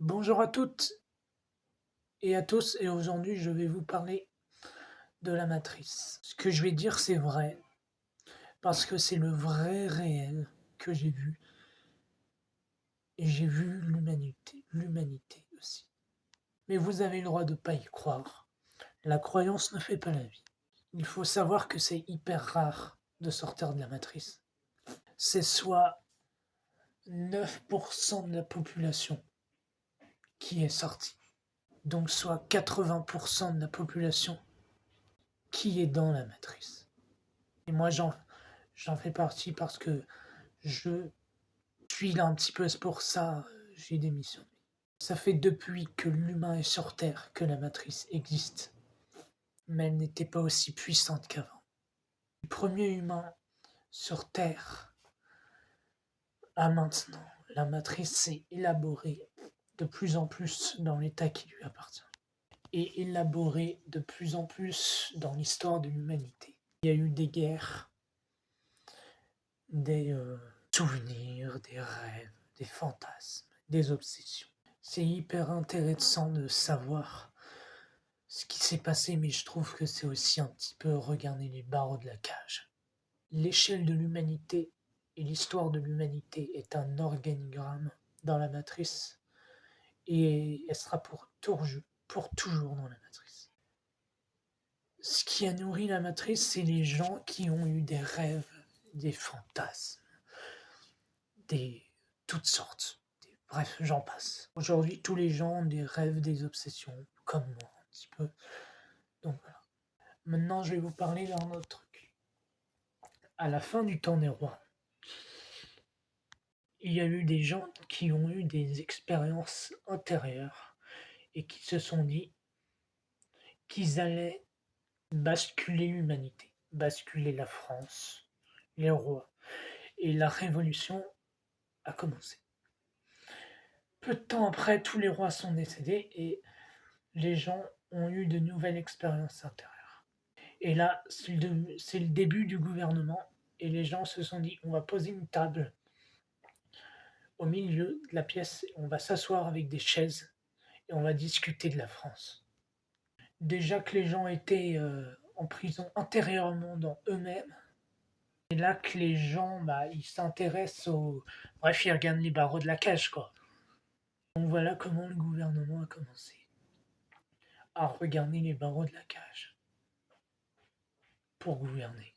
Bonjour à toutes et à tous, et aujourd'hui je vais vous parler de la matrice. Ce que je vais dire c'est vrai, parce que c'est le vrai réel que j'ai vu, et j'ai vu l'humanité aussi. Mais vous avez le droit de pas y croire. La croyance ne fait pas la vie. Il faut savoir que c'est hyper rare de sortir de la matrice. C'est soit 9% de la population qui est sortie, donc soit 80% de la population qui est dans la matrice. Et moi, j'en fais partie parce que je suis là un petit peu pour ça, j'ai démissionné. Ça fait depuis que l'humain est sur Terre que la matrice existe, mais elle n'était pas aussi puissante qu'avant. Le premier humain sur Terre à maintenant, la matrice s'est élaborée de plus en plus dans l'état qui lui appartient, et élaborée de plus en plus dans l'histoire de l'humanité. Il y a eu des guerres, des souvenirs, des rêves, des fantasmes, des obsessions. C'est hyper intéressant de savoir ce qui s'est passé, mais je trouve que c'est aussi un petit peu regarder les barreaux de la cage. L'échelle de l'humanité et l'histoire de l'humanité est un organigramme dans la matrice, et elle sera pour toujours dans la matrice. Ce qui a nourri la matrice, c'est les gens qui ont eu des rêves, des fantasmes, des toutes sortes. Bref, j'en passe. Aujourd'hui, tous les gens ont des rêves, des obsessions, comme moi, un petit peu. Donc voilà. Maintenant, je vais vous parler d'un autre truc. À la fin du temps des rois, il y a eu des gens qui ont eu des expériences intérieures et qui se sont dit qu'ils allaient basculer l'humanité, basculer la France, les rois. Et la révolution a commencé. Peu de temps après, tous les rois sont décédés et les gens ont eu de nouvelles expériences intérieures. Et là, c'est le début du gouvernement, et les gens se sont dit, on va poser une table au milieu de la pièce, on va s'asseoir avec des chaises, et on va discuter de la France. Déjà que les gens étaient en prison intérieurement dans eux-mêmes, et là que les gens, ils s'intéressent aux... Bref, ils regardent les barreaux de la cage, quoi. Donc voilà comment le gouvernement a commencé à regarder les barreaux de la cage pour gouverner.